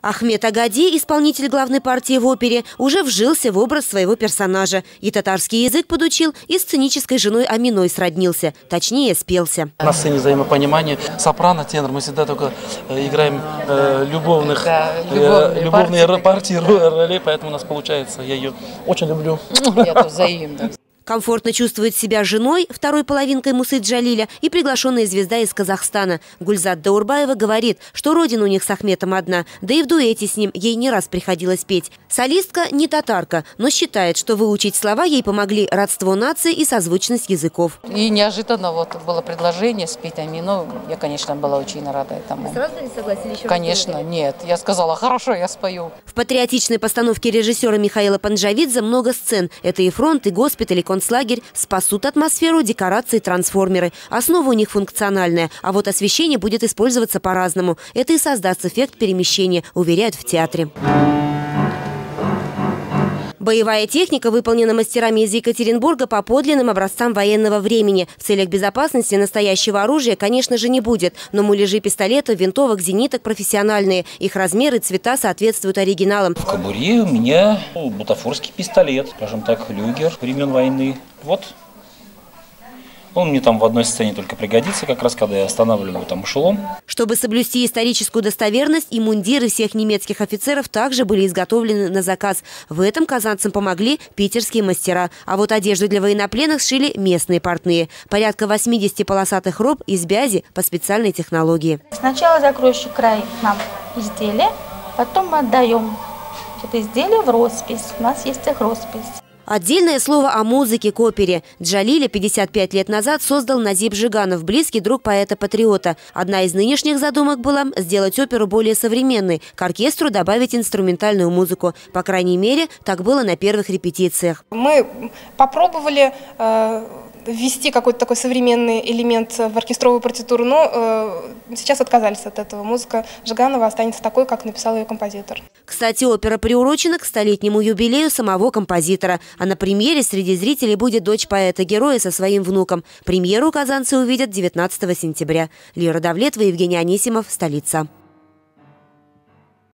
Ахмед Агади, исполнитель главной партии в опере, уже вжился в образ своего персонажа. И татарский язык подучил, и сценической женой Аминой сроднился. Точнее, спелся. На сцене взаимопонимание. Сопрано, тенор. Мы всегда только играем любовные партии, роли, поэтому у нас получается. Я ее очень люблю. Я тоже взаимно. Комфортно чувствует себя женой, второй половинкой Мусы Джалиля, и приглашенная звезда из Казахстана. Гульзат Даурбаева говорит, что родина у них с Ахметом одна, да и в дуэте с ним ей не раз приходилось петь. Солистка не татарка, но считает, что выучить слова ей помогли родство нации и созвучность языков. И неожиданно вот было предложение спеть Амину. Я, конечно, была очень рада этому. Сразу не согласились? Конечно, нет. Я сказала, хорошо, я спою. В патриотичной постановке режиссера Михаила Панджавидзе много сцен. Это и фронт, и госпиталь, и концлагерь. Спасут атмосферу декорации, трансформеры. Основа у них функциональная, а вот освещение будет использоваться по-разному. Это и создаст эффект перемещения, уверяют в театре. Боевая техника выполнена мастерами из Екатеринбурга по подлинным образцам военного времени. В целях безопасности настоящего оружия, конечно же, не будет. Но муляжи пистолетов, винтовок, зениток профессиональные. Их размеры и цвета соответствуют оригиналам. В кобуре у меня бутафорский пистолет, скажем так, люгер времен войны. Вот. Он мне там в одной сцене только пригодится, как раз когда я останавливаю там эшелон. Чтобы соблюсти историческую достоверность, и мундиры всех немецких офицеров также были изготовлены на заказ. В этом казанцам помогли питерские мастера. А вот одежду для военнопленных сшили местные портные. Порядка 80 полосатых роб из бязи по специальной технологии. Сначала закроющий край нам изделия, потом мы отдаем это изделие в роспись. У нас есть их роспись. Отдельное слово о музыке к опере. Джалиля 55 лет назад создал Назиб Жиганов, близкий друг поэта-патриота. Одна из нынешних задумок была сделать оперу более современной, к оркестру добавить инструментальную музыку. По крайней мере, так было на первых репетициях. Мы попробовали ввести какой-то такой современный элемент в оркестровую партитуру, но сейчас отказались от этого. Музыка Жиганова останется такой, как написал ее композитор. Кстати, опера приурочена к столетнему юбилею самого композитора. А на премьере среди зрителей будет дочь поэта-героя со своим внуком. Премьеру казанцы увидят 19 сентября. Лера Давлетова, Евгений Анисимов, столица.